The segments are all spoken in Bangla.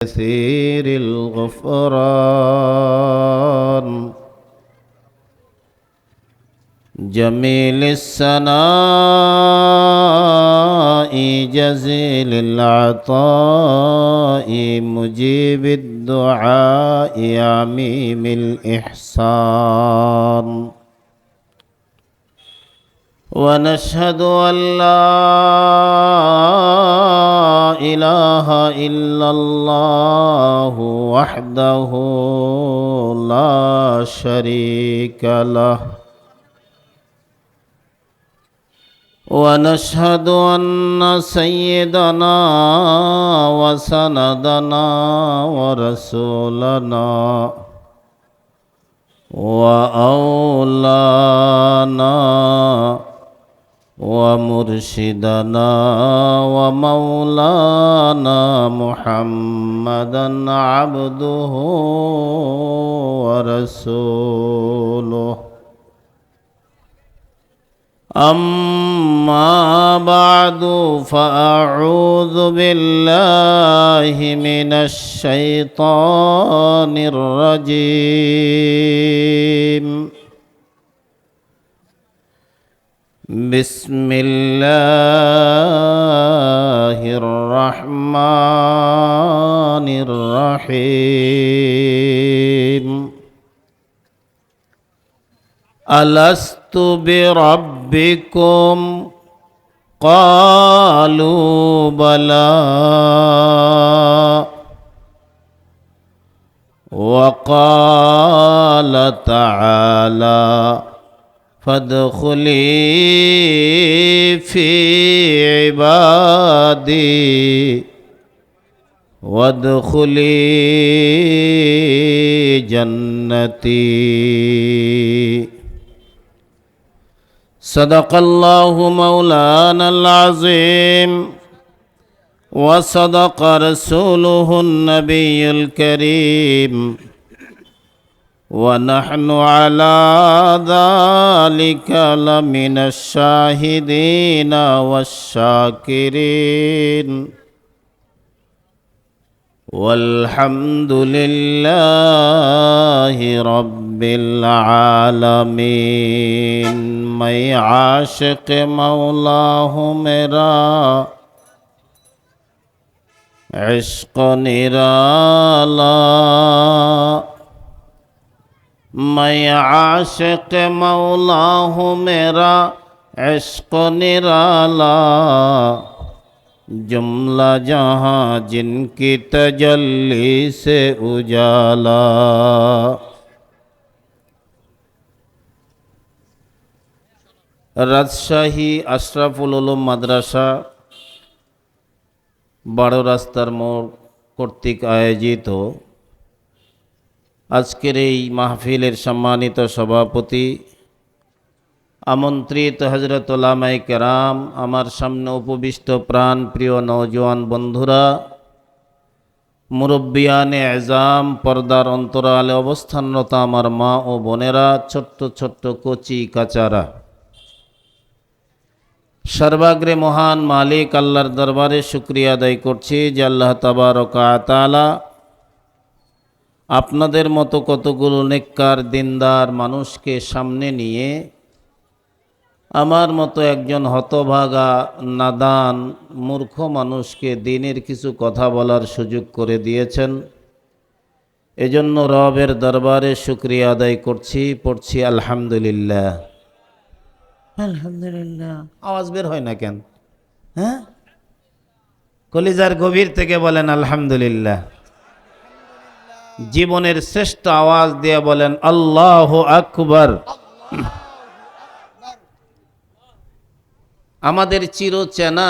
كثير الغفران جميل الثناء جزيل العطاء مجيب الدعاء عميم الإحسان ونشهد أن لا إله إلا الله وحده لا شريك له ونشهد أن سيدنا وسندنا ورسولنا وأولانا ومرشدنا ومولانا محمدا عبده ورسوله أما بعد فأعوذ بالله من الشيطان الرجيم بسم الله الرحمن الرحيم ألست بربكم قالوا بلى وقال تعالى فادخلي في عبادي وادخلي جنتي صدق الله مولانا العظيم وصدق رسوله النبي الكريم ونحن على ذلك لمن الشاهدين والشاكرين والحمد لله رب العالمين میں عاشق مولا ہوں میرا عشق نرالا میں عاشق مولا ہوں میرا عشق نرالا جملہ جہاں جن کی تجلی سے اجالا রাজশাহী আশরাফুল উলুম মাদ্রাসা 12 রাস্তার মোড় কর্তৃক আয়োজিত আজকের এই মাহফিলের সম্মানিত সভাপতি আমন্ত্রিত হযরত উলামায়ে কেরাম, আমার সামনে উপবিষ্ট প্রাণ প্রিয় নওজোয়ান বন্ধুরা, মুরব্বিয়ানে এজাম, পর্দার অন্তরালে অবস্থানরত আমার মা ও বোনেরা, ছোট্ট ছোট্ট কচি কাচারা, সর্বাগ্রে মহান মালিক আল্লাহর দরবারে শুকরিয়া আদায় করছি যে আল্লাহ তাবারক ওয়া তাআলা আপনাদের মতো কতগুলো নেককার দিনদার মানুষকে সামনে নিয়ে আমার মতো একজন হতভাগা নাদান মূর্খ মানুষকে দ্বীনের কিছু কথা বলার সুযোগ করে দিয়েছেন। এজন্য রবের দরবারে শুকরিয়া আদায় করছি, পড়ছি আলহামদুলিল্লাহ। আলহামদুলিল্লাহ। আওয়াজ বের হয় না কেন? হ্যাঁ, কলিজার গভীর থেকে বলেন আলহামদুলিল্লাহ। জীবনের শ্রেষ্ঠ আওয়াজ দিয়ে বলেন আল্লাহু আকবার। আমাদের চিরচেনা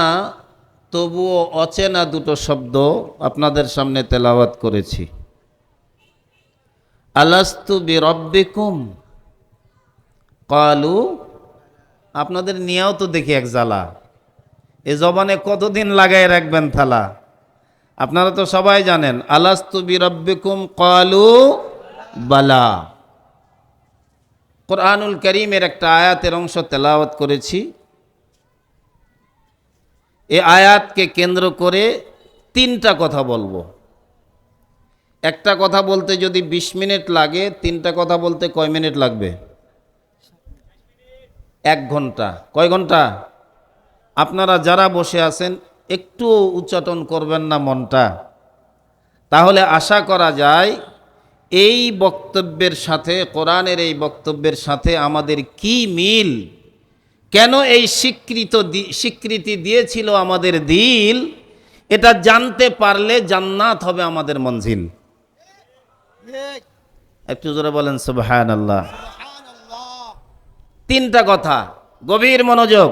তবুও অচেনা দুটো শব্দ আপনাদের সামনে তেলাওয়াত করেছি। আলাস্তু বিরব্বিকুম ক্বালু, আপনাদের নিয়েও তো দেখি এক জ্বালা, এ জবানে কতদিন লাগাই রাখবেন থালা। আপনারা তো সবাই জানেন আলাস্তু বিরব্বিকুম ক্বালু বালা। কুরআনুল কারীমের একটা আয়াতের অংশ তেলাওয়াত করেছি। এই আয়াতকে কেন্দ্র করে তিনটা কথা বলবো। একটা কথা বলতে যদি 20 মিনিট লাগে, 3টা কথা বলতে কয় মিনিট লাগবে? 1 ঘন্টা। কয় ঘন্টা? আপনারা যারা বসে আছেন একটু উচ্চাটন করবেন না মনটা, তাহলে আশা করা যায় এই বক্তব্যের সাথে, কোরআনের এই বক্তব্যের সাথে আমাদের কি মিল, কেন এই স্বীকৃতি দিয়েছিল আমাদের দিল, এটা জানতে পারলে জান্নাত হবে আমাদের মঞ্জিল। একটু জোরে বলেন সুবহানাল্লাহ। 3টা কথা, গভীর মনোযোগ।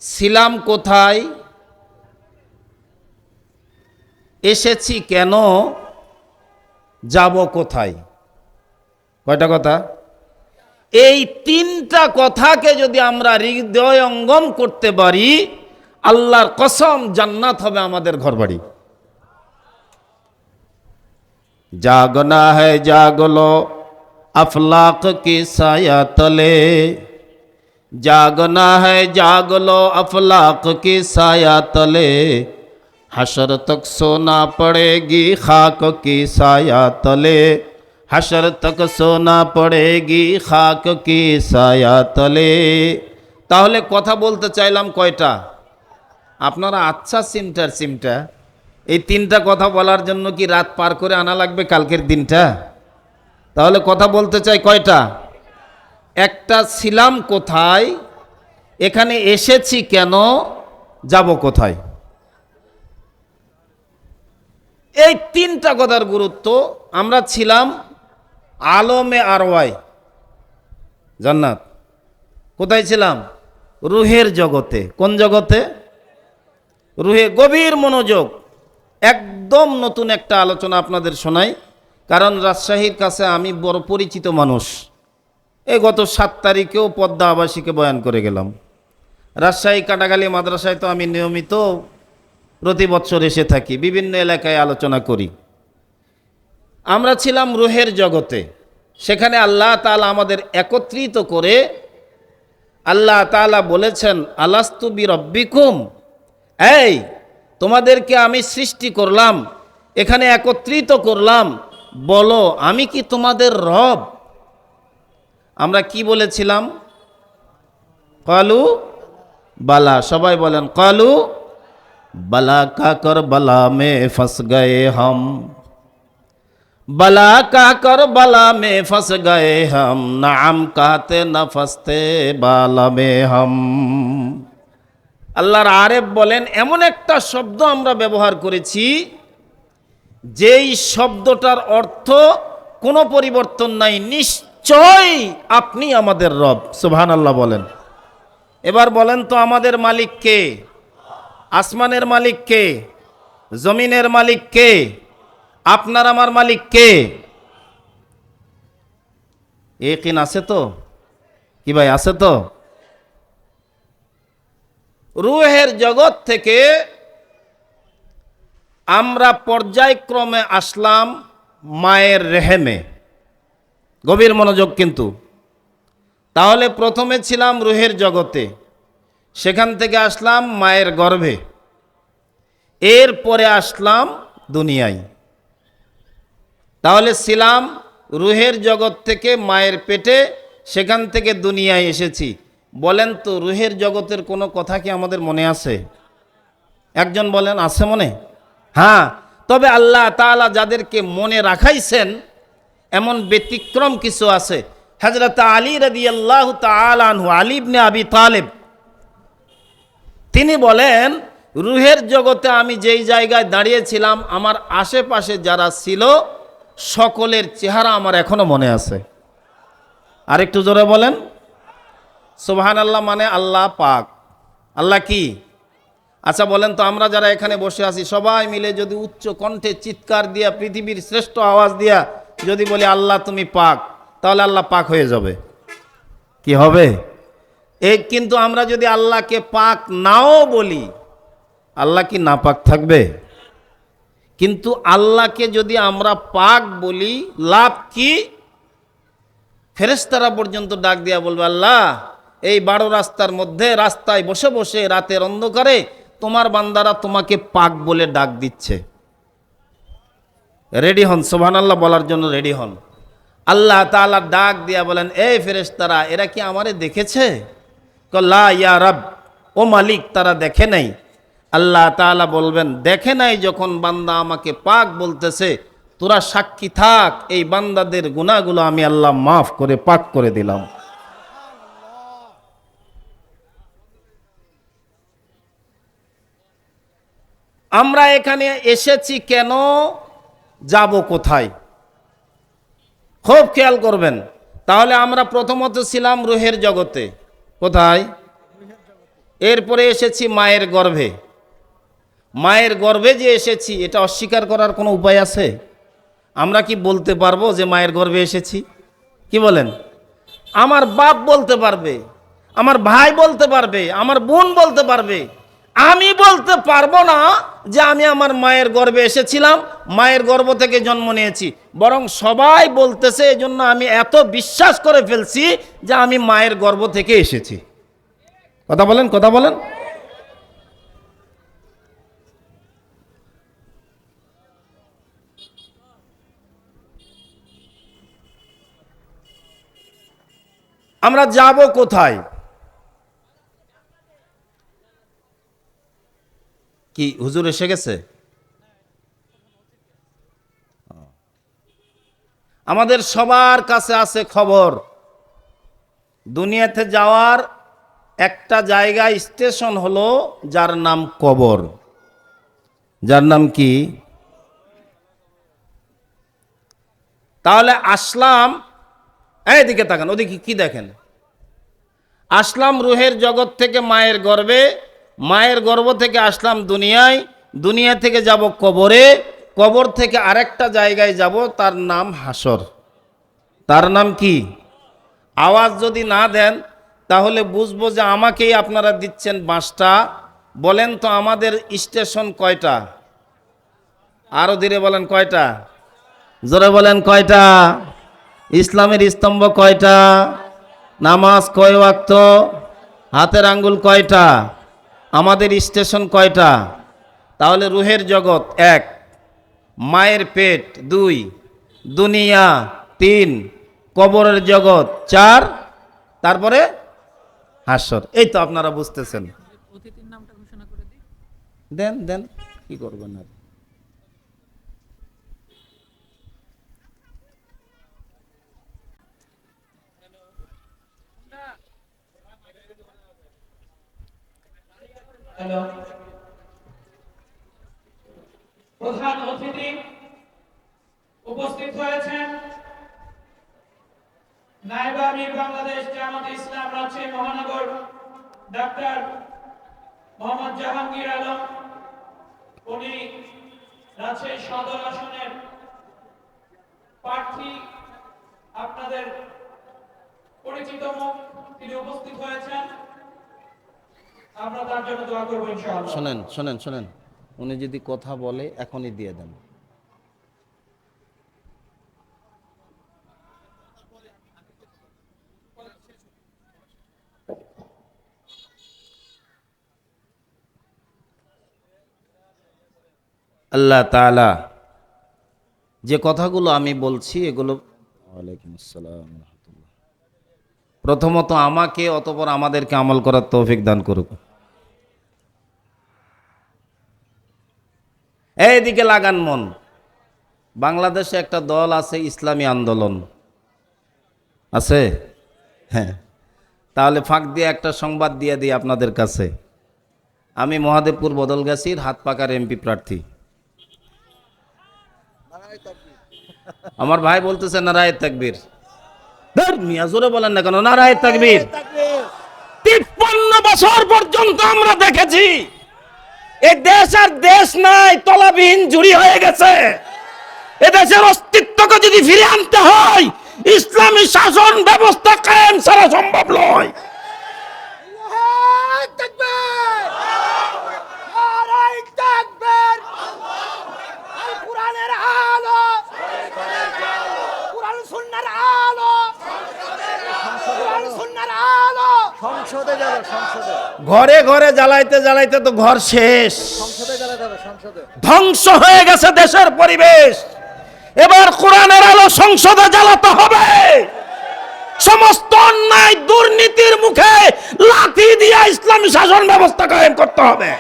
ছিলাম কোথায়, এসেছি কেন, যাব কোথায়। কয়টা কথা? এই 3টা কথাকে যদি আমরা হৃদয়ঙ্গম করতে পারি, আল্লাহর কসম জান্নাত হবে আমাদের ঘরবাড়ি। জাগনা है জাগলো अफलाक की साया तले, जागना है जागलो अफलाक की साया तले, हशर तक सोना पड़ेगी खाक की साया तले, हशर तक सोना पड़ेगी खाक की साया तले। তাহলে কথা বলতে চাইলাম কয়টা? আপনারা আচ্ছা সিমটা এই 3টা কথা বলার জন্য কি রাত পার করে আনা লাগবে কালকের দিনটা? তাহলে কথা বলতে চাই কয়টা? একটা, ছিলাম কোথায়, এখানে এসেছি কেন, যাব কোথায়। এই 3টা কথার গুরুত্ব। আমরা ছিলাম আলমে আরওয়াই, জান্নাত। কোথায় ছিলাম? রুহের জগতে। কোন জগতে? রুহে। গভীর মনোযোগ। একদম নতুন একটা আলোচনা আপনাদের শোনাই, কারণ রাজশাহীর কাছে আমি বড় পরিচিত মানুষ। এই গত 7 তারিখেও পদ্মা আবাসিকে বয়ান করে গেলাম। রাজশাহী কাটাখালী মাদ্রাসায় তো আমি নিয়মিত প্রতি বছর এসে থাকি, বিভিন্ন এলাকায় আলোচনা করি। আমরা ছিলাম রুহের জগতে। সেখানে আল্লাহ তাআলা আমাদের একত্রিত করে আল্লাহ তাআলা বলেছেন, আলাস্তু বিরব্বিকুম, এই তোমাদেরকে আমি সৃষ্টি করলাম, এখানে একত্রিত করলাম, বলো আমি কি তোমাদের রব? আমরা কি বলেছিলাম? কালু বালা। সবাই বলেন কালু বালা। কাকর বালা মে ফস গয়ে হাম, बला कहकर बला में फंस गए हम, नाम कहते न फंसते बाला में हम। আল্লাহর আরেফ বলেন, এমন একটা শব্দ আমরা ব্যবহার করেছি যেই শব্দটার অর্থ কোনো পরিবর্তন নাই, নিশ্চয়ই আপনি আমাদের রব। সুবহানাল্লাহ বলেন। এবার বলেন তো আমাদের মালিক কে? আসমানের মালিক কে? জমিনের মালিক কে? আপনার আমার মালিক কে? ইয়াকিন আছে তো? কি ভাই আছে তো? রুহের জগৎ থেকে আমরা পর্যায়ক্রমে আসলাম মায়ের রেহেমে। গভীর মনোযোগ কিন্তু। তাহলে প্রথমে ছিলাম রুহের জগতে, সেখান থেকে আসলাম মায়ের গর্ভে, এরপরে আসলাম দুনিয়ায়। তাহলে ছিলাম রুহের জগৎ থেকে মায়ের পেটে, সেখান থেকে দুনিয়ায় এসেছি। বলেন তো রুহের জগতের কোনো কথা কি আমাদের মনে আছে? একজন বলেন আছে মনে? হ্যাঁ। তবে আল্লাহ তাআলা যাদেরকে মনে রাখাইছেন এমন ব্যতিক্রম কিছু আছে। হযরত আলী রাদিয়াল্লাহু তাআলা আনহু, আলী ইবনে আবি তালেব, তিনি বলেন রুহের জগতে আমি যেই জায়গায় দাঁড়িয়েছিলাম, আমার আশেপাশে যারা ছিল সকলের চেহারা আমার এখনো মনে আছে। আরেকটু জোরে বলেন সুবহানাল্লাহ। মানে আল্লাহ পাক। আল্লাহ কি? আচ্ছা বলেন তো আমরা যারা এখানে বসে আছি সবাই মিলে যদি উচ্চ কণ্ঠে চিৎকার দিয়া, পৃথিবীর শ্রেষ্ঠ আওয়াজ দিয়া যদি বলি আল্লাহ তুমি পাক, তাহলে আল্লাহ পাক হয়ে যাবে? কি হবে? এই কিন্তু আমরা যদি আল্লাহকে পাক নাও বলি, আল্লাহ কি নাপাক থাকবে? কিন্তু আল্লাহকে যদি আমরা পাক বলি, লাভ কি? ফেরেশতারা পর্যন্ত ডাক দিয়া বলবে, আল্লাহ এই 12 রাস্তার মধ্যে রাস্তায় বসে বসে রাতের অন্ধকারে তোমার বান্দারা তোমাকে পাক বলে ডাক দিচ্ছে। রেডি হন, সুবহানাল্লাহ বলার জন্য রেডি হন। আল্লাহ তাআলা ডাক দিয়া বলেন, এই ফেরেশতারা, এরা কি আমারে দেখেছে? লা ইয়া রব, ও মালিক, তারা দেখে নাই। আল্লাহ তাআলা বলবেন, দেখে নাই যখন বান্দা আমাকে পাক বলতেছে, তোরা সাক্ষী থাক, এই বান্দাদের গুনাহগুলো আমি আল্লাহ মাফ করে পাক করে দিলাম। আমরা এখানে এসেছি কেন, যাব কোথায়, খুব খেয়াল করবেন। তাহলে আমরা প্রথমত ছিলাম রুহের জগতে, কোথায়? এরপরে এসেছি মায়ের গর্ভে। মায়ের গর্ভে যে এসেছি, এটা অস্বীকার করার কোনো উপায় আছে? আমরা কি বলতে পারবো যে মায়ের গর্ভে এসেছি? কি বলেন? আমার বাপ বলতে পারবে, আমার ভাই বলতে পারবে, আমার বোন বলতে পারবে। আমি বলতে পারবো না যে আমি আমার মায়ের গর্ভে এসেছিলাম, মায়ের গর্ভ থেকে জন্ম নিয়েছি। বরং সবাই বলতেছে, এজন্য আমি এত বিশ্বাস করে ফেলছি যে আমি মায়ের গর্ভ থেকে এসেছি। কথা বলেন, কথা বলেন। আমরা যাব কোথায়? কি হুজুর এসে গেছে? আমাদের সবার কাছে আছে খবর, দুনিয়াতে যাওয়ার একটা জায়গা, স্টেশন হলো যার নাম কবর। যার নাম কি? তাহলে আসলাম, এইদিকে তাকান, ওদিকে কি দেখেন? আসলাম রুহের জগৎ থেকে মায়ের গর্ভে, মায়ের গর্ভ থেকে আসলাম দুনিয়ায়, দুনিয়া থেকে যাব কবরে, কবর থেকে আরেকটা জায়গায় যাব, তার নাম হাসর। তার নাম কি? আওয়াজ যদি না দেন তাহলে বুঝবো যে আমাকেই আপনারা দিচ্ছেন বাঁশটা। বলেন তো আমাদের স্টেশন কয়টা? আরো ধীরে বলেন, কয়টা? জোরে বলেন, কয়টা? ইসলামের স্তম্ভ কয়টা? নামাজ কয় ওয়াক্ত? হাতের আঙ্গুল কয়টা? আমাদের স্টেশন কয়টা? তাহলে রুহের জগৎ 1, মায়ের পেট 2, দুনিয়া 3, কবরের জগৎ 4, তারপরে হাসর। এই তো আপনারা বুঝতেছেন। দেন দেন, কি করবেন আর। হ্যালো, প্রধান অতিথি উপস্থিত হয়েছেন নায়েব আমির বাংলাদেশ জামাতে ইসলাম রাজশাহী মহানগর ডাক্তার মোহাম্মদ জাহাঙ্গীর আলম। উনি রাজশাহী সদর আসনের প্রার্থী, আপনাদের পরিচিত মুখ, তিনি উপস্থিত হয়েছেন। আমরা তার জন্য দোয়া করব ইনশাআল্লাহ। শোনেন শোনেন শোনেন, উনি যদি কথা বলে এখনই দিয়ে দেন। আল্লাহ তাআলা যে কথাগুলো আমি বলছি এগুলো, ওয়ালাইকুম আসসালাম ওয়া রাহমাতুল্লাহ, প্রথমত আমাকে, অতঃপর আমাদেরকে আমল করার তৌফিক দান করুক। এইদিকে লাগান মন। বাংলাদেশে একটা দল আছে, ইসলামী আন্দোলন আছে। হ্যাঁ, তাহলে ফাঁক দিয়ে একটা সংবাদ দিয়ে দিই আপনাদের কাছে। আমি মহাদেবপুর বদলগাছির হাত পাকার এমপি প্রার্থী। আমার ভাই বলতেছে নারায়ে তাকবীর। ধর মিয়া, জোরে বলেন না কেন? নারায়ে তাকবীর। 53 বছর পর্যন্ত আমরা দেখেছি এই দেশ আর দেশ নাই, তলাবিহীন জুড়ি হয়ে গেছে। এ দেশের অস্তিত্বকে যদি ফিরে আনতে হয়, ইসলামী শাসন ব্যবস্থা কায়েম ছাড়া সম্ভব নয়। ঘরে ঘরে জ্বালাইতে জ্বালাইতে তো ঘর শেষ, ধ্বংস হয়ে গেছে দেশের পরিবেশ। এবার কোরআনের আলো সংসদে জ্বালাতে হবে। সমস্ত অন্যায় দুর্নীতির মুখে লাথি দিয়ে ইসলামী শাসন ব্যবস্থা কায়েম করতে হবে।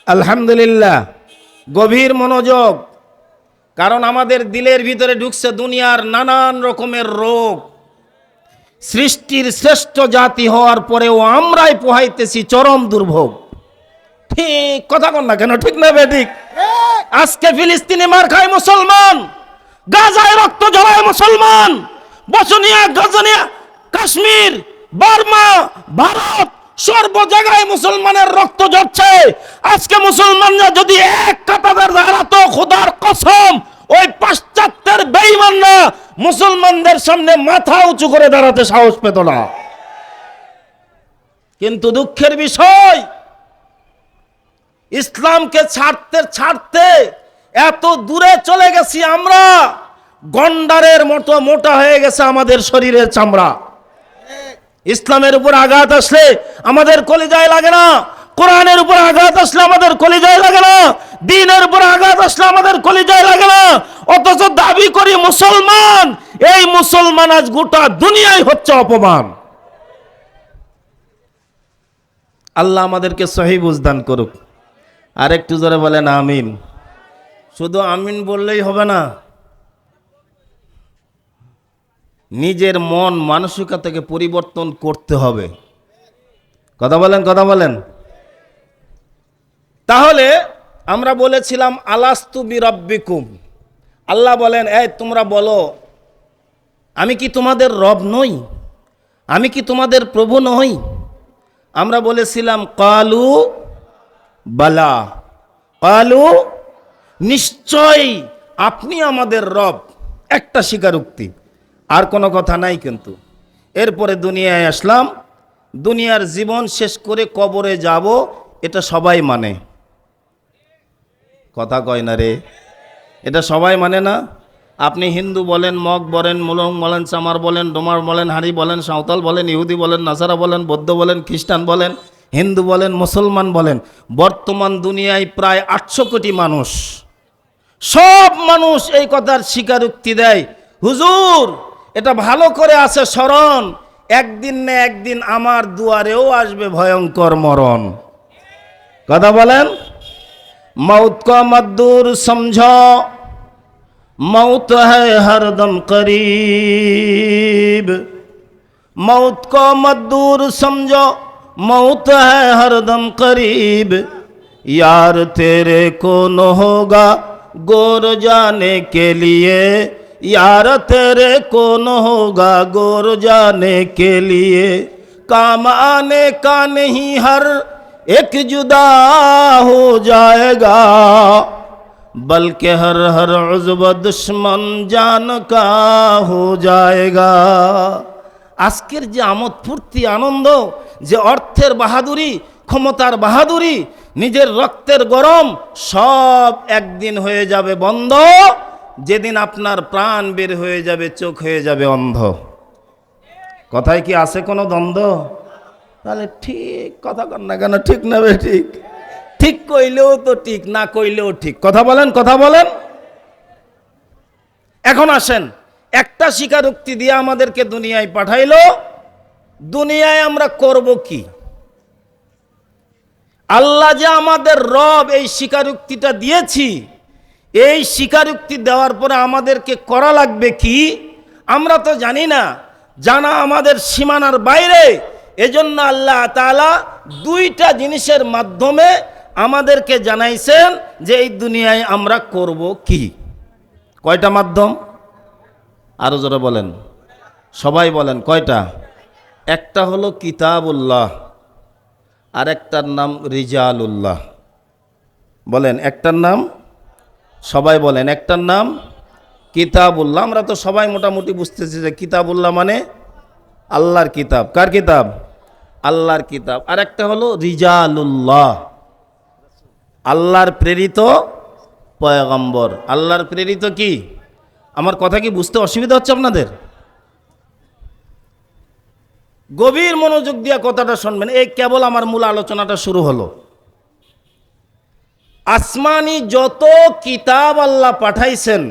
আলহামদুলিল্লাহ, গভীর মনোযোগ, কারণ আমাদের দিলের ভিতরে ঢুকছে দুনিয়ার নানান রকমের রোগ। সৃষ্টির শ্রেষ্ঠ জাতি হওয়ার পরেও আমরাই পোহাইতেছি চরম দুর্ভোগ। ঠিক কথা কন না কেন? ঠিক না বেঠিক? আজকে ফিলিস্তিনে মার খায় মুসলমান, গাজায় রক্ত ঝরায় মুসলমান, Bosnia, gazania, Kashmir, Burma, Bharat, সর্ব জায়গায় মুসলমানের রক্ত ঝরছে। আজকে মুসলমানরা যদি এক কাতারে দাঁড়াতো, খোদার কসম ওই পাশ্চাত্যের বেঈমানরা মুসলমানদের সামনে মাথা উঁচু করে দাঁড়াতে সাহস পেত না। কিন্তু দুঃখের বিষয়, ইসলামকে ছাড়তে ছাড়তে এত দূরে চলে গেছি আমরা, গন্ডারের মতো মোটা হয়ে গেছে আমাদের শরীরের চামড়া। ইসলামের উপর আঘাত আসলে আমাদের কলিজায় লাগে না, কোরআনের উপর আঘাত আসলে আমাদের কলিজায় লাগে না, দ্বীনের উপর আঘাত আসলে আমাদের কলিজায় লাগে না। অথচ দাবি করি মুসলমান। এই মুসলমান আজ গোটা দুনিয়ায় হচ্ছে অপমান। আল্লাহ আমাদেরকে সহি বুঝদান করুক। আর একটু জোরে বলেন আমিন। শুধু আমিন বললেই হবে না, নিজের মন মানসিকতাকে পরিবর্তন করতে হবে। কথা বলেন, কথা বলেন। তাহলে আমরা বলেছিলাম আলাস্তু বিরাব্বিকুম, আল্লাহ বলেন এই তোমরা বলো আমি কি তোমাদের রব নই, আমি কি তোমাদের প্রভু নই? আমরা বলেছিলাম কালু বালা, কালু নিশ্চয় আপনি আমাদের রব। একটা স্বীকারোক্তি, আর কোনো কথা নাই। কিন্তু এরপরে দুনিয়ায় আসলাম, দুনিয়ার জীবন শেষ করে কবরে যাব, এটা সবাই মানে। কথা কয় না রে, এটা সবাই মানে না। আপনি হিন্দু বলেন, মগ বলেন, মুলং বলেন, চামার বলেন, ডোমার বলেন, হাড়ি বলেন, সাঁওতাল বলেন, ইহুদি বলেন, নাসারা বলেন, বৌদ্ধ বলেন, খ্রিস্টান বলেন, হিন্দু বলেন, মুসলমান বলেন, বর্তমান দুনিয়ায় প্রায় 800 কোটি মানুষ। সব মানুষ এই কথার স্বীকারোক্তি দেয়, হুজুর এটা ভালো করে আছে স্মরণ, একদিন না একদিন আমার দুয়ারেও আসবে ভয়ঙ্কর মরণ। কথা বলেন। मौत को मत दूर समझो, मौत है हरदम करीब। मौत को मत दूर समझो, मौत है हरदम करीब। यार तेरे को न होगा गोर जाने के लिए, यार तेरे को न होगा गोर जाने के लिए। काम आने का नहीं हर एक जुदा हो जाएगा, बल्कि हर हर उज़्व दुश्मन जान का हो जाएगा। আজকের যে আমোদ ফুর্তি আনন্দ, যে অর্থের বাহাদুরি, ক্ষমতার বাহাদুরি, নিজের রক্তের গরম, সব একদিন হয়ে যাবে বন্ধ। যেদিন আপনার প্রাণ বের হয়ে যাবে, চোখ হয়ে যাবে অন্ধ। কথায় কি আছে কোনো দ্বন্দ্ব? তাহলে ঠিক কথা কন না কেন? ঠিক না বে ঠিক? ঠিক কইলেও তো ঠিক, না কইলেও ঠিক। কথা বলেন, কথা বলেন। এখন আসেন, একটা স্বীকারোক্তি দিয়ে আমাদেরকে দুনিয়ায় পাঠাইলো, দুনিয়ায় আমরা করব কি? আল্লাহ যে আমাদের রব, এই স্বীকারোক্তিটা দিয়েছি, এই স্বীকারোক্তি দেওয়ার পরে আমাদেরকে করা লাগবে কি আমরা তো জানি না, জানা আমাদের সীমানার বাইরে। এজন্য আল্লাহ তাআলা দুইটা জিনিসের মাধ্যমে আমাদেরকে জানাইছেন যে এই দুনিয়ায় আমরা করব কি। কয়টা মাধ্যম? আরো জোরে বলেন, সবাই বলেন কয়টা? একটা হলো কিতাবুল্লাহ, আর একটার নাম রিজালুল্লাহ। বলেন একটার নাম, সবাই বলেন একটার নাম কিতাবুল্লাহ। আমরা তো সবাই মোটামুটি বুঝতেছি যে কিতাবুল্লাহ মানে আল্লাহর কিতাব। কার কিতাব? আল্লাহর কিতাব। আর একটা হলো রিজালুল্লাহ, আল্লাহর প্রেরিত পয়গম্বর, আল্লাহর প্রেরিত কি? আমার কথা কি বুঝতে অসুবিধা হচ্ছে আপনাদের? গভীর মনোযোগ দিয়ে কথাটা শুনবেন। এই কেবল আমার মূল আলোচনাটা শুরু হলো। আসমানি যত কিতাব আল্লাহ পাঠাইছেন,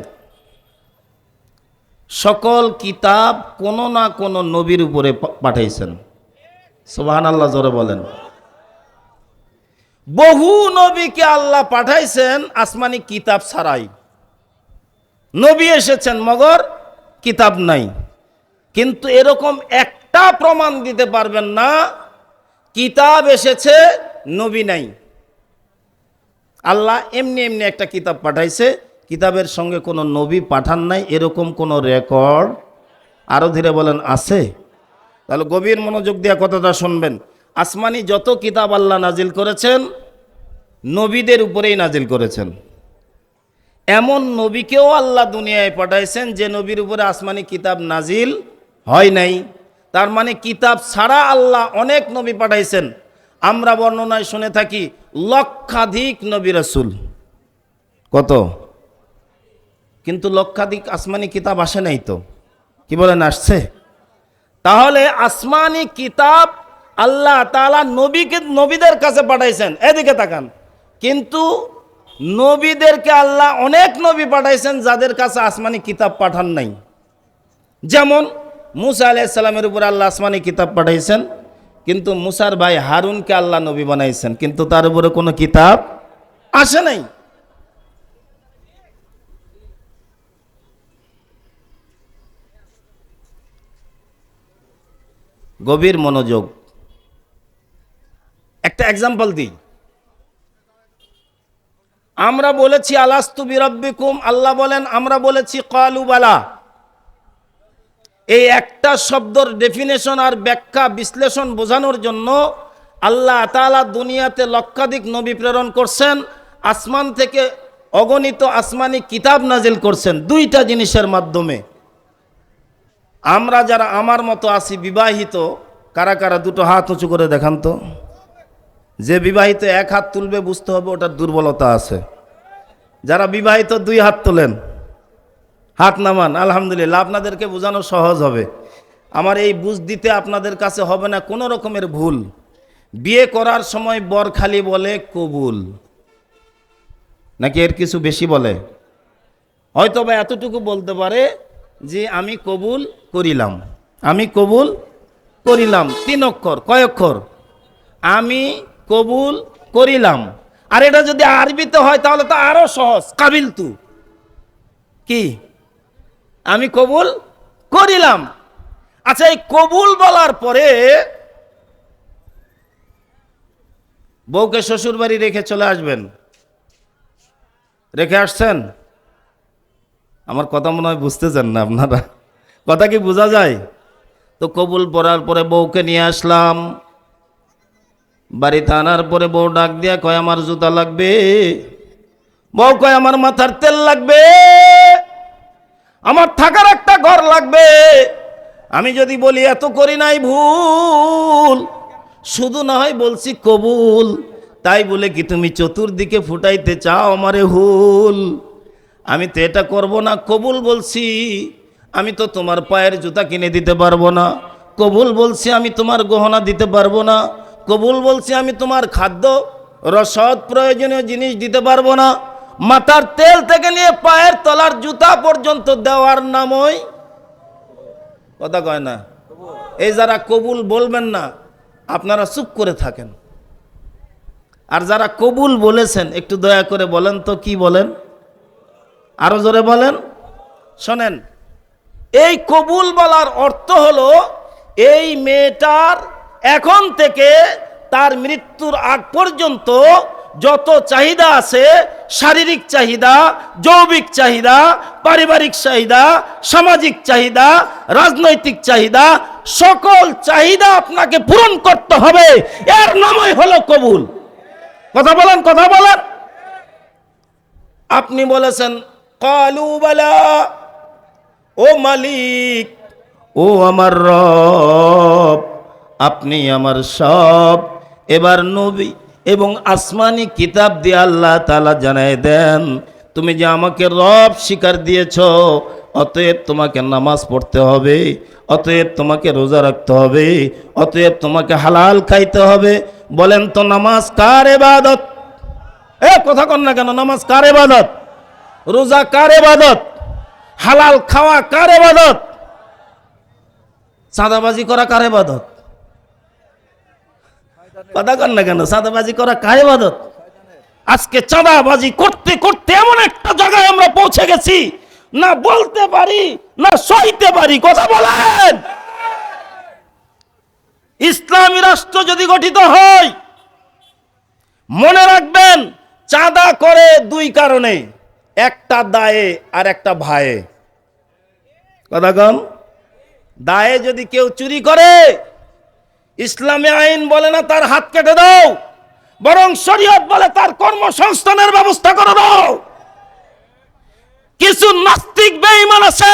সকল কিতাব কোনো না কোনো নবীর উপরে পাঠাইছেন। সুবহানাল্লাহ, জোরে বলেন। বহু নবীকে আল্লাহ পাঠাইছেন আসমানি কিতাব ছাড়াই। নবী এসেছেন মগর কিতাব নাই। কিন্তু এরকম একটা প্রমাণ দিতে পারবেন না কিতাব এসেছে নবী নাই। আল্লাহ এমনি এমনি একটা কিতাব পাঠাইছে, কিতাবের সঙ্গে কোনো নবী পাঠান নাই, এরকম কোনো রেকর্ড আরো ধীরে বলেন আছে? তাহলে গভীর মনোযোগ দিয়ে কথাটা শুনবেন। আসমানি যত কিতাব আল্লাহ নাজিল করেছেন নবীদের উপরেই নাজিল করেছেন। এমন নবীকেও আল্লাহ দুনিয়ায় পাঠাইছেন যে নবীর উপরে আসমানি কিতাব নাজিল হয় নাই। তার মানে কিতাব ছাড়া আল্লাহ অনেক নবী পাঠাইছেন। আমরা বর্ণনায় শুনে থাকি লক্ষাধিক নবী রাসূল। কত? কিন্তু লক্ষাধিক আসমানি কিতাব আসে নাই তো। কি বলেন, আসছে? তাহলে আসমানি কিতাব আল্লাহ তাআলা নবীদের কাছে পাঠাইছেন। এদিকে তাকান। কিন্তু নবীদেরকে আল্লাহ অনেক নবী পাঠাইছেন যাদের কাছে আসমানি কিতাব পাঠান নাই। যেমন মুসা আলাইহিস সালামের উপর আল্লাহ আসমানি কিতাব পাঠাইছেন, কিন্তু মুসার ভাই হারুনকে আল্লাহ নবী বানাইছেন, কিন্তু তার উপরে কোনো কিতাব আসে নাই। গভীর মনোযোগ। একটা এক্সাম্পল দিই। আমরা বলেছি আলাস্তু বিরাব্বিকুম, আল্লাহ বলেন আমরা বলেছি ক্বালু বালা। এই একটা শব্দের ডেফিনেশন আর ব্যাখ্যা বিশ্লেষণ বোঝানোর জন্য আল্লাহ তাআলা দুনিয়াতে লক্ষাধিক নবী প্রেরণ করছেন, আসমান থেকে অগণিত আসমানি কিতাব নাজিল করছেন দুইটা জিনিসের মাধ্যমে। আমরা যারা আমার মতো আছি বিবাহিত, কারা কারা দুটো হাত উঁচু করে দেখান তো। যে বিবাহিত এক হাত তুলবে বুঝতে হবে ওটার দুর্বলতা আছে। যারা বিবাহিত দুই হাত তোলেন, হাত নামান। আলহামদুলিল্লাহ, আপনাদেরকে বোঝানো সহজ হবে। আমার এই বুঝ দিতে আপনাদের কাছে হবে না কোনো রকমের ভুল। বিয়ে করার সময় বর খালি বলে কবুল, নাকি এর কিছু বেশি বলে? হয়তো বা এতটুকু বলতে পারে যে আমি কবুল করিলাম, আমি কবুল করিলাম। 3 অক্ষর। কয় অক্ষর? আমি কবুল করিলাম। আর এটা যদি আরবিতে হয় তাহলে তো আরো সহজ, কাবিল তু। কি? আমি কবুল করিলাম। আচ্ছা, এই কবুল বলার পরে বউকে শ্বশুর বাড়ি রেখে চলে আসবেন, রেখে আসছেন? আমার কথা মনে হয় বুঝতেছেন না আপনারা। কথা কি বোঝা যায়? তো কবুল পড়ার পরে বউকে নিয়ে আসলাম, বাড়িতে আনার পরে বউ ডাক দিয়া কয় আমার জুতা লাগবে। বউ কয় আমার মাথার তেল লাগবে, আমার থাকার একটা ঘর লাগবে। আমি যদি বলি এত করি নাই ভুল, শুধু না হয় বলছি কবুল, তাই বলে কি তুমি চতুর্দিকে ফুটাইতে চাও আমারে হুল? আমি তো এটা করব না, কবুল বলছি। আমি তো তোমার পায়ের জুতা কিনে দিতে পারবো না। কবুল বলছি আমি তোমার গহনা দিতে পারবো না। কবুল বলছি আমি তোমার খাদ্য রসদ প্রয়োজনীয় জিনিস দিতে পারবো না। মাথার তেল থেকে নিয়ে পায়ের তলার জুতা পর্যন্ত দেওয়ার নামই কথা কয় না। এই যারা কবুল বলবেন না আপনারা চুপ করে থাকেন। আর যারা কবুল বলেছেন একটু দয়া করে বলেন তো কি বলেন, আরো জোরে বলেন। শোনেন, এই কবুল বলার অর্থ হলো এই মেয়েটার এখন থেকে তার মৃত্যুর আগ পর্যন্ত যত চাহিদা আছে, শারীরিক চাহিদা, যৌবিক চাহিদা, পারিবারিক চাহিদা, সামাজিক চাহিদা, রাজনৈতিক চাহিদা, সকল চাহিদা আপনাকে পূরণ করতে হবে। এর নামই হলো কবুল। কথা বলেন, কথা বলেন। আপনি বলেছেন ক্বালু বালা, ও মালিক, ও আমার রব, আপনি আমার সব। এবার নবী এবং আসমানি কিতাব দিয়ে আল্লাহ তাআলা জানায় দেন তুমি যে আমাকে রব স্বীকার দিয়েছ, অতএব তোমাকে নামাজ পড়তে হবে, অতএব তোমাকে রোজা রাখতে হবে, অতএব তোমাকে হালাল খাইতে হবে। বলেন তো নামাজ কার ইবাদত? কথা কন না কেন? নামাজ কার ইবাদত? রোজা কার ইবাদত? হালাল খাওয়া কার ইবাদত? চাঁদাবাজি করা কার ইবাদত? কথা কন না কেন? চাঁদাবাজি করা কার ইবাদত? আজকে চাঁদাবাজি করতে করতে এমন একটা জায়গায় আমরা পৌঁছে গেছি, না বলতে পারি না সইতে পারি। কথা বলেন। ইসলামী রাষ্ট্র যদি গঠিত হয়, মনে রাখবেন চাঁদা করে দুই কারণে, একটা দায়ে আর একটা ভায়ে। কথা কম। দায়ে যদি কেউ চুরি করে, ইসলামী আইন বলে না তার হাত কেটে দাও, বরং শরীয়ত বলে তার কর্মসংস্থানের ব্যবস্থা করে দাও। কিছু নাস্তিক বেঈমান আছে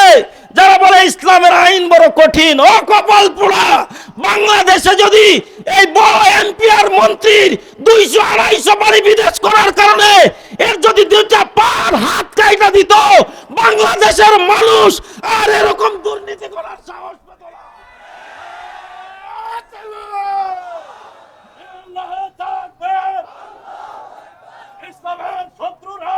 যারা বলে ইসলামের আইন বড় কঠিন। ও কপাল পোড়া, বাংলাদেশে যদি এই বড় এমপি আর মন্ত্রীর 200-250 বাড়ি বিদেশ করার কারণে এর যদি দুইটা পার হাত কাইটা দিত, বাংলাদেশের মানুষ আর এরকম দুর্নীতি করার সাহস পেত না। ইসলামের শত্রুরা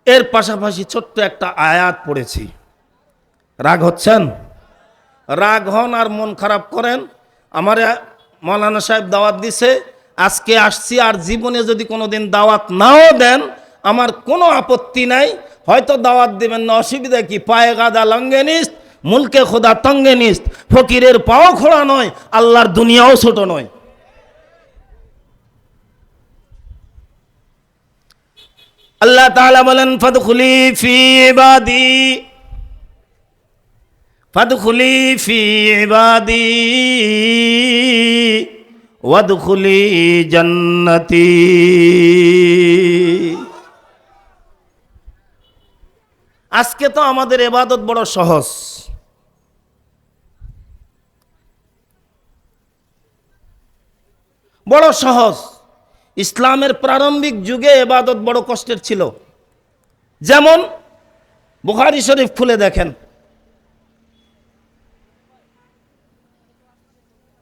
এর পাশাপাশি ছোট্ট একটা আয়াত পড়েছি। রাগ হচ্ছেন? রাগ হন আর মন খারাপ করেন। আমার মৌলানা সাহেব দাওয়াত দিছে, আজকে আসছি, আর জীবনে যদি কোনোদিন দাওয়াত নাও দেন আমার কোনো আপত্তি নাই। হয়তো দাওয়াত দিবেন না, অসুবিধা কি? পায়ে গাদা লঙ্গে নিস্ত, মুলকে খোদা তঙ্গে নিস্ত। ফকিরের পাও খোড়া নয়, আল্লাহর দুনিয়াও ছোট নয়। আল্লাহ তাআলা বলেন, ফাদখুলি ফি ইবাদি, ফাদখুলি ফি ইবাদি ওয়াদখুলি জান্নাতি। আজকে তো আমাদের ইবাদত বড় সহজ। বড় সহজ। ইসলামের প্রারম্ভিক যুগে ইবাদত বড় কষ্টের ছিল। যেমন বুখারী শরীফ খুলে দেখেন,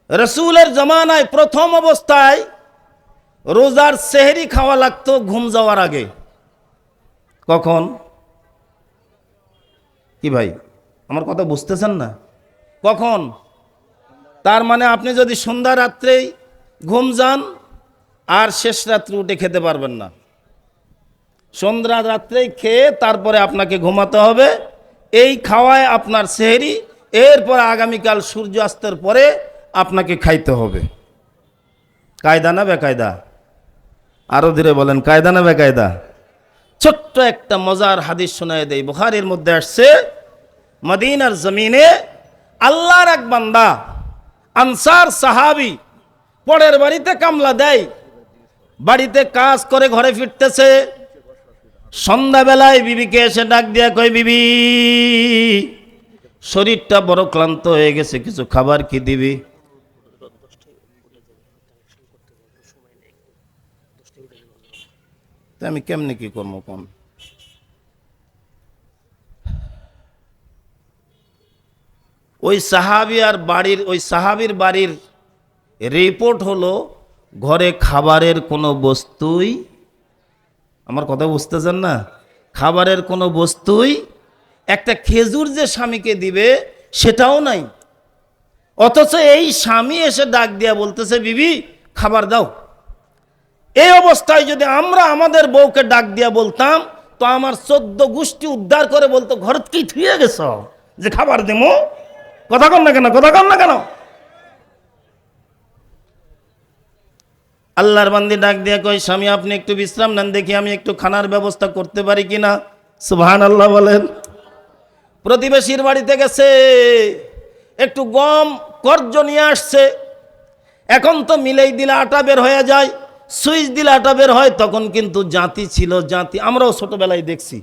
রাসূলের জামানায় প্রথম অবস্থায় রোজার সেহরি খাওয়া লাগতো ঘুম যাওয়ার আগে। কখন? কি ভাই, আমার কথা বুঝতেছেন না? কখন? তার মানে আপনি যদি সন্ধ্যা রাত্রেই ঘুম যান আর শেষ রাত্রে উঠে খেতে পারবেন না। সন্ধ্যা রাত্রেই খেয়ে তারপরে আপনাকে ঘুমাতে হবে। এই খাওয়ায় আপনার সেহরি, এরপর আগামীকাল সূর্যাস্তের পরে আপনাকে খাইতে হবে। কায়দা না বেকায়দা? আরো ধীরে বলেন, কায়দা না বেকায়দা? ছোট্ট একটা মজার হাদিস শোনায় দেই। বুখারীর মধ্যে আসছে, মদিনার জমিনে আল্লাহর এক বান্দা আনসার সাহাবী পরের বাড়িতে কামলা দেয়, বাড়িতে কাজ করে ঘরে ফিরতেছে। সন্ধ্যাবেলায় বিবিকে এসে ডাক দিয়া কয়, বিবি শরীরটা বড় ক্লান্ত হয়ে গেছে, কিছু খাবার কি দিবি? আমি কেমনে কি করবো কোন? ওই সাহাবীর বাড়ির রিপোর্ট হলো ঘরে খাবারের কোনো বস্তুই, আমার কথা বুঝতেছেন না, খাবারের কোনো বস্তুই, একটা খেজুর যে স্বামীকে দিবে সেটাও নাই। অথচ এই স্বামী এসে ডাক দিয়া বলতেছে, বিবি খাবার দাও। এই অবস্থায় যদি আমরা আমাদের বউকে ডাক দিয়া বলতাম, তো আমার 14 গোষ্ঠী উদ্ধার করে বলতো, ঘর কি থুয়ে গেছ যে খাবার দেবো? কথা কন না কেন? কথা কন না কেন? আল্লাহর বান্দি ডাক দিয়া কয়, স্বামী আপনি একটু বিশ্রাম নেন, দেখি আমি একটু খানার ব্যবস্থা করতে পারি কিনা। সুবহানাল্লাহ বলেন। প্রতিবেশীর বাড়িতে গেছে, একটু গম কর্জ নিয়ে আসছে। এখন তো মিলেই দিলে আটা বের হয়ে যায়, সুইচ দিলে আটা বের হয়। তখন কিন্তু জাতি ছিল, জাতি আমরাও ছোটবেলায় দেখছি।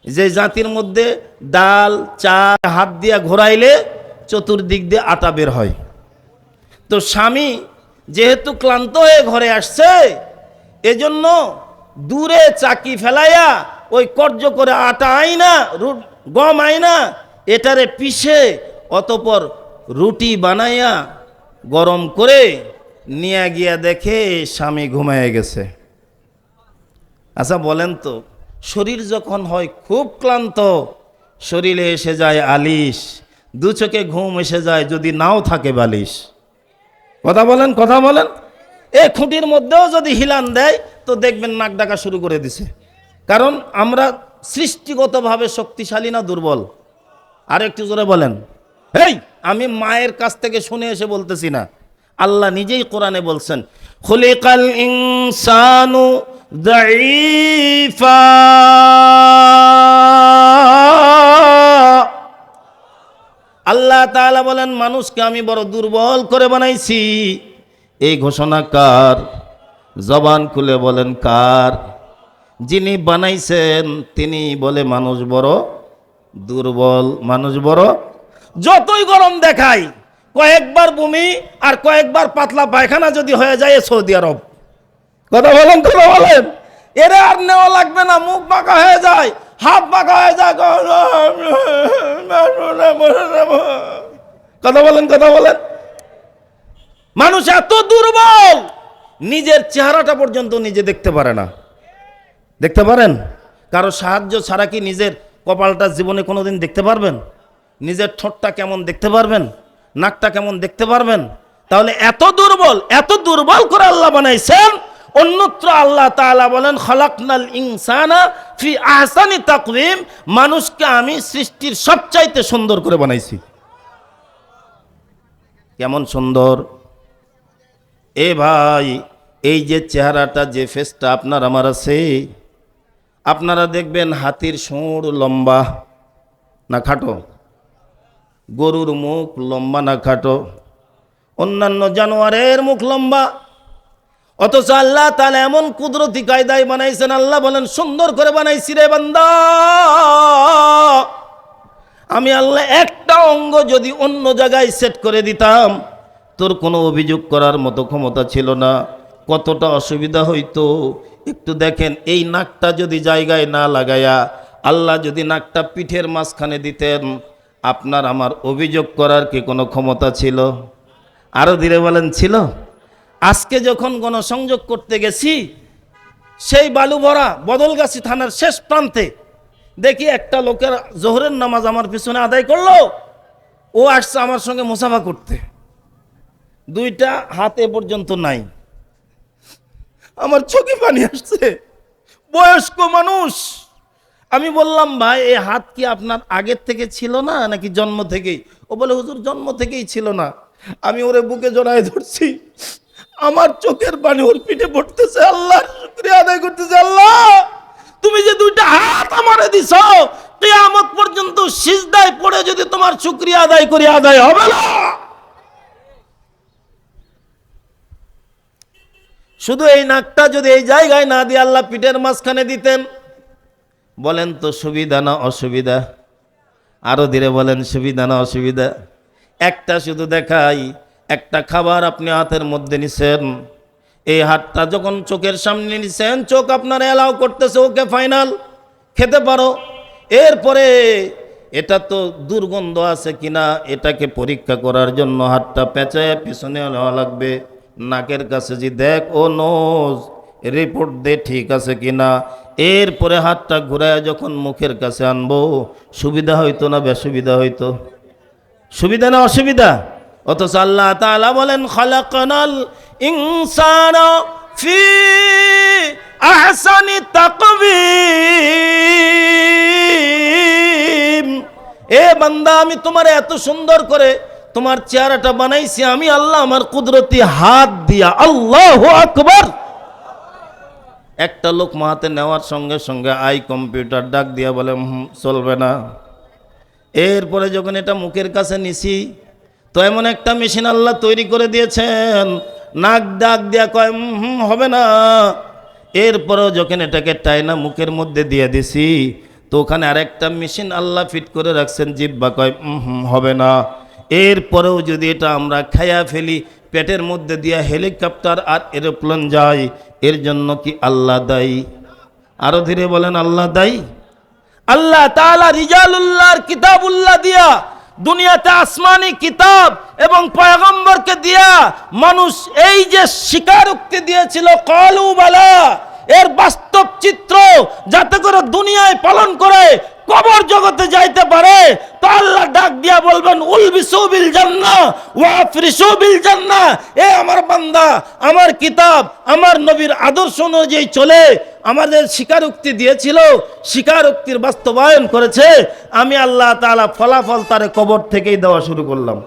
যে জাতির মধ্যে ডাল চাল হাত দিয়া ঘোরাইলে চতুর্দিক দিয়ে আটা বের হয়। তো স্বামী যেহেতু ক্লান্ত হয়ে ঘরে আসছে, এজন্য দূরে চাকি ফেলাইয়া ওই কর্য করে আটা আইনা গম আইনা এটারে পিষে অতপর রুটি বানাইয়া গরম করে নিয়ে গিয়া দেখে স্বামী ঘুমায় গেছে। আচ্ছা বলেন তো, শরীর যখন হয় খুব ক্লান্ত, শরীরে এসে যায় আলিশ, দু চোখে ঘুম এসে যায় যদি নাও থাকে বালিশ। কথা বলেন, কথা বলেন। এই খুঁটির মধ্যেও যদি হিলান দেয় তো দেখবেন নাক ডাকা শুরু করে দিছে। কারণ আমরা সৃষ্টিগতভাবে শক্তিশালী না দুর্বল? আর একটু জোরে বলেন। এই আমি মায়ের কাছ থেকে শুনে এসে বলতেছি না, আল্লাহ নিজেই কোরআনে বলছেন, খুলিকাল ইনসানু দাঈফা। আল্লাহ তাআলা বলেন মানুষকে আমি বড় দুর্বল করে বানাইছি। এই ঘোষণা কার? জবান খুলে বলেন কার? যিনি বানাইছেন তিনি বলে মানুষ বড় দুর্বল, মানুষ বড়। যতই গরম দেখায়, কয়েকবার বমি আর কয়েকবার পাতলা পায়খানা যদি হয়ে যায় সৌদি আরব। কথা বলেন, কথা বলেন। এরা আর নেওয়া লাগবে না, মুখ বাঁকা হয়ে যায়, হাত বাঁকা হয়ে যায়। কথা বলেন, কথা বলেন। মানুষ এত দুর্বল, নিজের চেহারাটা পর্যন্ত নিজে দেখতে পারে না। দেখতে পারেন? কারো সাহায্য ছাড়া কি নিজের কপালটা জীবনে কোনোদিন দেখতে পারবেন? নিজের ঠোঁটটা কেমন দেখতে পারবেন? নাকটা কেমন দেখতে পারবেন? তাহলে এত দুর্বল, এত দুর্বল করে আল্লাহ বানাইছেন। অন্যত্র আল্লাহ তাআলা বলেন খালাকনাল ইনসানা ফি আহসানি তাকওয়িম, মানুষকে আমি সৃষ্টির সবচাইতে সুন্দর করে বানাইছি। কেমন সুন্দর! এ ভাই, এই যে চেহারাটা, যে ফেসটা আপনার আমার আছে, আপনারা দেখবেন হাতির সুঁড় লম্বা না খাটো, গরুর মুখ লম্বা না খাটো, অন্যান্য জানোয়ারের মুখ লম্বা। অথচ আল্লাহ তাআলা এমন কুদরতি কায়দায় বানাইছেন, আল্লাহ বলেন সুন্দর করে বানাইছি রে বান্দা। আমি আল্লাহ একটা অঙ্গ যদি অন্য জায়গায় সেট করে দিতাম, তোর কোনো অভিযোগ করার মতো ক্ষমতা ছিল না। কতটা অসুবিধা হইতো একটু দেখেন। এই নাকটা যদি জায়গায় না লাগায়া আল্লাহ যদি নাকটা পিঠের মাঝখানে দিতেন, আপনার আমার অভিযোগ করার কি কোনো ক্ষমতা ছিল? আরো ধীরে বলেন, ছিল? আজকে যখন গণসংযোগ করতে গেছি, সেই বালুভরা বদলগাছি থানার শেষ প্রান্তে দেখি একটা লোকের জোহরের নামাজ আমার পিছনে আদায় করলো। ও আসছে আমার সঙ্গে মুসাফা করতে, দুইটা হাত এ পর্যন্ত নাই। আমার চোখে পানি আসছে, বয়স্ক মানুষ। আমি বললাম ভাই, এই হাত কি আপনার আগের থেকে ছিল না নাকি জন্ম থেকেই? ও বলে হুজুর জন্ম থেকেই ছিল না। আমি ওরে বুকে জড়ায় ধরছি, আমার চোখের পানি ওর পিঠে পড়তেছে, আল্লাহর শুকরিয়া আদায় করতেছে। আল্লাহ তুমি যে দুইটা হাত আমারে দিছো, কিয়ামত পর্যন্ত সিজদায় পড়ে যদি তোমার শুকরিয়া আদায় করি আদায় হবে না। শুধু এই নাকটা যদি এই জায়গায় না দিয়ে আল্লাহ পিঠের মাঝখানে দিতেন, বলেন তো সুবিধা না অসুবিধা? আরো ধীরে বলেন, সুবিধা না অসুবিধা? একটা শুধু দেখাই, একটা খাবার আপনি হাতের মধ্যে নিছেন, এই হাতটা যখন চোখের সামনে নিছেন, চোখ আপনার এলাও করতেছে ওকে ফাইনাল খেতে পারো। এরপরে এটা তো দুর্গন্ধ আছে কিনা এটাকে পরীক্ষা করার জন্য হাতটা পেঁচায় পিছনে নেওয়া লাগবে। নাকের কাছে যে দেখ, ও নোজ, রিপোর্ট দে ঠিক আছে কিনা। এরপরে হাতটা ঘুরায় যখন মুখের কাছে আনবো, সুবিধা হইতো না বেসুবিধা হইতো? সুবিধা না অসুবিধা? অথচ আল্লাহ তাআলা বলেন খালাকনাল ইনসানা ফি আহসানি তাকওয়িম। এ বান্দা, আমি তোমার এত সুন্দর করে তোমার চেহারাটা বানাইছি আমি আল্লাহ আমার কুদরতি হাত দিয়া। আল্লাহু আকবার। একটা লোক হাতে নেওয়ার সঙ্গে সঙ্গে আই কম্পিউটার ডাক দিয়া বলে চলবে না। এরপরে যখন এটা মুখের কাছে নিছি, তো এমন একটা মেশিন আল্লাহ তৈরি করে দিয়েছেন, নাক ডাক দিয়া কয় হবে না। এরপরেও যখন এটাকে টাইনা মুখের মধ্যে দিয়ে দিছি, তো ওখানে আরেকটা মেশিন আল্লাহ ফিট করে রাখছেন, জিহ্বা কয় হবে না। এরপরেও যদি এটা আমরা খাইয়া ফেলি, পেটের মধ্যে দিয়া হেলিকপ্টার আর এরোপ্লেন যায়, এর জন্য কি আল্লাহ দায়ী? আরো ধীরে বলেন, আল্লাহ দায়ী? আল্লাহ তাআলা রিজালুল্লাহর কিতাবুল্লাহ দিয়া, দুনিয়াতে আসমানি কিতাব এবং পয়গম্বরকে দিয়া মানুষ এই যে স্বীকারোক্তি দিয়েছিল ক্বালু বালা, এর বাস্তব চিত্র যাতে করে দুনিয়ায় পালন করে কবর জগতে যাইতে পারে, তো আল্লাহ ডাক দিয়া বলবেন উলবিসু বিল জান্নাহ ওয়া আফরিসু বিল জান্নাহ। এ আমার বান্দা, আমার কিতাব, আমার নবীর আদর্শ অনুযায়ী চলে আমাদের স্বীকারোক্তি দিয়েছিল, স্বীকারোক্তির বাস্তবায়ন করেছে, আমি আল্লাহ তাআলা ফলাফল তারে কবর থেকেই দেওয়া শুরু করলাম।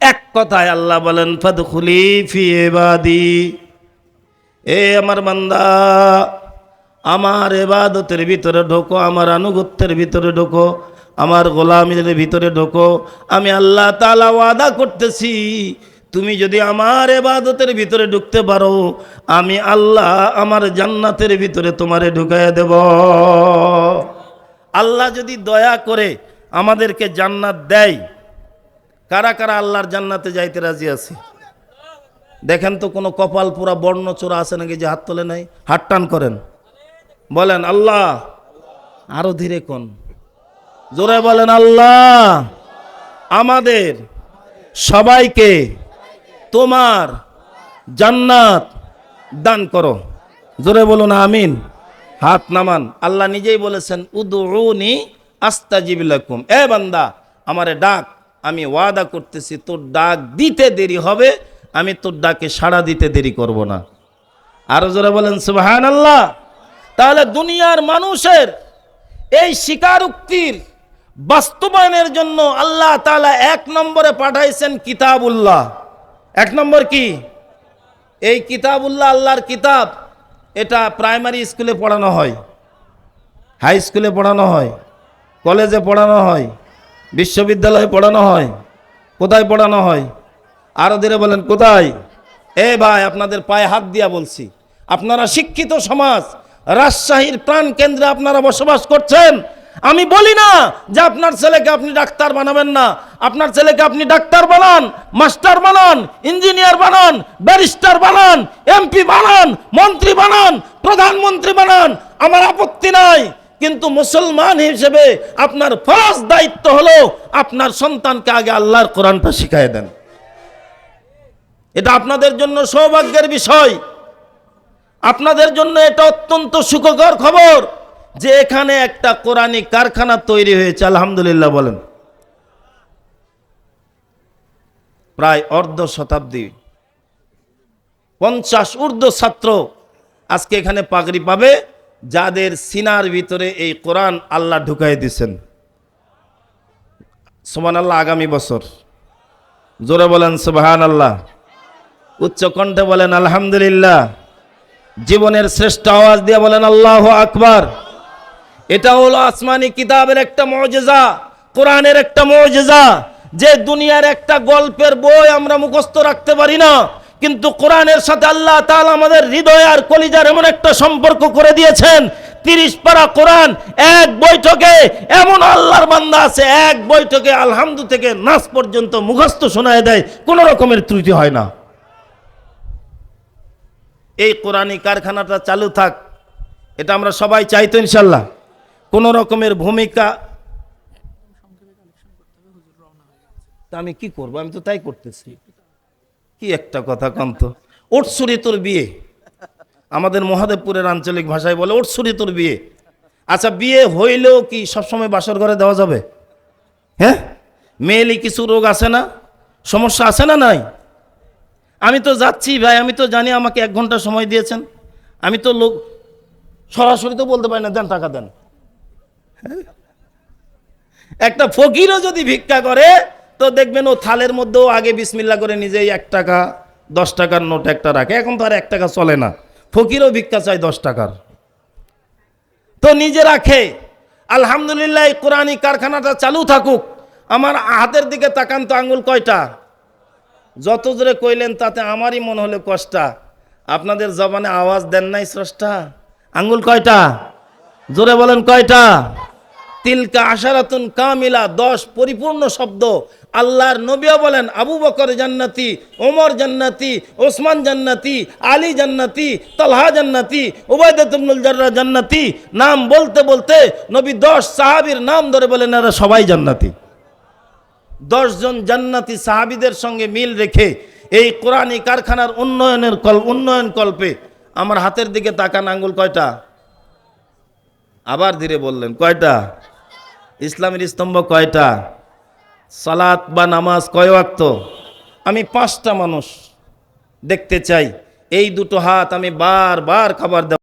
এক কথায় আল্লাহ বলেন ফাদখুলি ফি ইবাদি, এ আমার বান্দা, আমার ইবাদতের ভিতরে ঢোকো, আমার আনুগত্যের ভিতরে ঢোকো, আমার গোলামীর ভিতরে ঢোকো। আমি আল্লাহ তাআলা ওয়াদা করতেছি, তুমি যদি আমার ইবাদতের ভিতরে ঢুকতে পারো, আমি আল্লাহ আমার জান্নাতের ভিতরে তোমারে ঢুকাইয়া দেব। আল্লাহ যদি দয়া করে আমাদেরকে জান্নাত দেয়, কারা কারা আল্লাহর জান্নাতে যাইতে রাজি আছে? দেখেন তো কোনো কপাল পুরা বর্ণচোরা আছে নাকি যে হাত তোলে নাই? হাত টান করেন, বলেন আল্লাহ। আরো ধীরে কোন, জোরে বলেন আল্লাহ আমাদের সবাইকে তোমার জান্নাত দান করো। জোরে বলুন আমিন। হাত নামান। আল্লাহ নিজেই বলেছেন উদউনি আস্তাজিব লাকুম, এ বান্দা আমারে ডাক, আমি ওয়াদা করতেছি তোর ডাক দিতে দেরি হবে, আমি তোর ডাকে সাড়া দিতে দেরি করব না। আরো জোরে বলেন সুবহানাল্লাহ। তাহলে দুনিয়ার মানুষের এই স্বীকারোক্তির বাস্তবায়নের জন্য আল্লাহ তাআলা এক নম্বরে পাঠাইছেন কিতাবুল্লাহ। এক নম্বর কি? এই কিতাবুল্লাহ, আল্লাহর কিতাব। এটা প্রাইমারি স্কুলে পড়ানো হয়, হাই স্কুলে পড়ানো হয়, কলেজে পড়ানো হয়, বিশ্ববিদ্যালয়ে পড়ানো হয়। কোথায় পড়ানো হয়? আরো ধীরে বলেন কোথায়? এ ভাই, আপনাদের পায়ে হাত দিয়া বলছি, আপনারা শিক্ষিত সমাজ, রাজশাহীর প্রাণ কেন্দ্রে আপনারা বসবাস করছেন। আমি বলি না যে আপনার ছেলেকে আপনি ডাক্তার বানাবেন না, আপনার ছেলেকে আপনি ডাক্তার বানান, মাস্টার বানান, ইঞ্জিনিয়ার বানান, ব্যারিস্টার বানান, এমপি বানান, মন্ত্রী বানান, প্রধানমন্ত্রী বানান, আমার আপত্তি নাই। কিন্তু মুসলমান হিসেবে আপনার ফরজ দায়িত্ব হলো আপনার সন্তানকে আগে আল্লাহর কোরআনটা শিখিয়ে দেন। এটা আপনাদের জন্য সৌভাগ্যের বিষয়, আপনাদের জন্য এটা অত্যন্ত সুখকর খবর যে এখানে একটা কোরআনী কারখানা তৈরি হয়েছে। আলহামদুলিল্লাহ বলেন। প্রায় অর্ধ শতাব্দী 50 ঊর্ধ্ব ছাত্র আজকে এখানে পাগড়ি পাবে, যাদের সিনার ভিতরে এই কোরআন আল্লাহ ঢুকাই দিয়েছেন। সুবহানাল্লাহ। আগামী বছর জোরে বলেন সুবহানাল্লাহ, উচ্চ কণ্ঠে বলেন আলহামদুলিল্লাহ, জীবনের শ্রেষ্ঠ আওয়াজ দিয়ে বলেন আল্লাহু আকবার। এটা হলো আসমানি কিতাবের একটা মুজিজা, কোরআনের একটা মুজিজা, যে দুনিয়ার একটা গল্পের বই আমরা মুখস্থ রাখতে পারি না, কিন্তু কোরআনের সাথে আল্লাহ তাআলা আমাদের হৃদয় আর কলিজার এমন একটা সম্পর্ক করে দিয়েছেন। 30 পারা কোরআন এক বৈঠকে, এমন আল্লাহর বান্দা আছে এক বৈঠকে আলহামদু থেকে নাস পর্যন্ত মুখস্থ শোনায় দেয়, কোনো রকমের ত্রুটি হয় না। এই কোরআনী কারখানাটা চালু থাক, এটা আমরা সবাই চাই তো ইনশাল্লাহ। কোন রকমের ভূমিকা আমি কি করব, আমি তো তাই করতেছি। কি একটা কথা কান্ত, ওটসুরি তোর বিয়ে, আমাদের মহাদেবপুরের আঞ্চলিক ভাষায় বলে ওটসুরি তোর বিয়ে। আচ্ছা, বিয়ে হইলেও কি সবসময় বাসর ঘরে দেওয়া যাবে? হ্যাঁ, মেয়েলি কিছু রোগ আছে না, সমস্যা আছে না? নাই। আমি তো যাচ্ছি ভাই, আমি তো জানি আমাকে 1 ঘন্টা সময় দিয়েছেন, আমি তো লোক সরাসরি তো বলতে পারি না দেন টাকা দেন। একটা ফকিরও যদি ভিক্ষা করে তো দেখবেন ও থালের মধ্যেও আগে বিসমিল্লাহ করে নিজেই 1 টাকা 10 টাকার নোট একটা রাখে। এখন তো আর 1 টাকা চলে না, ফকিরও ভিক্ষা চায় 10 টাকার, তো নিজে রাখে। আলহামদুলিল্লাহ, এই কোরআনী কারখানাটা চালু থাকুক। আমার হাতের দিকে তাকান তো, আঙ্গুল কয়টা? যত জোরে কইলেন তাতে আমারই মনে হলে কষ্ট। আপনাদের জবানে আওয়াজ দেন নাই স্রষ্টা? আঙ্গুল কয়টা? জোরে বলেন কয়টা? তিলকা আশারাতুন কামিলা, 10 পরিপূর্ণ শব্দ। আল্লাহর নবীও বলেন আবু বকর জান্নাতি, ওমর জান্নাতি, ওসমান জান্নাতি, আলী জান্নাতি, তালহা জান্নাতি, উবাইদাত ইবনুল জাররাহ জান্নাতি। নাম বলতে বলতে নবী 10 সাহাবীর নাম ধরে বলেন এরা সবাই জান্নাতি। 10 জন জান্নাতি সাহাবীদের সঙ্গে মিল রেখে এই কোরআনী কারখানার উন্নয়ন কল্পে আমার হাতের দিকে তাকান, আঙ্গুল কয়টা? আবার ধীরে বললেন কয়টা? ইসলামের স্তম্ভ কয়টা? সালাত বা নামাজ কয় ওয়াক্ত? আমি 5টা মানুষ দেখতে চাই। এই দুটো হাত আমি বারবার খাবার দেব।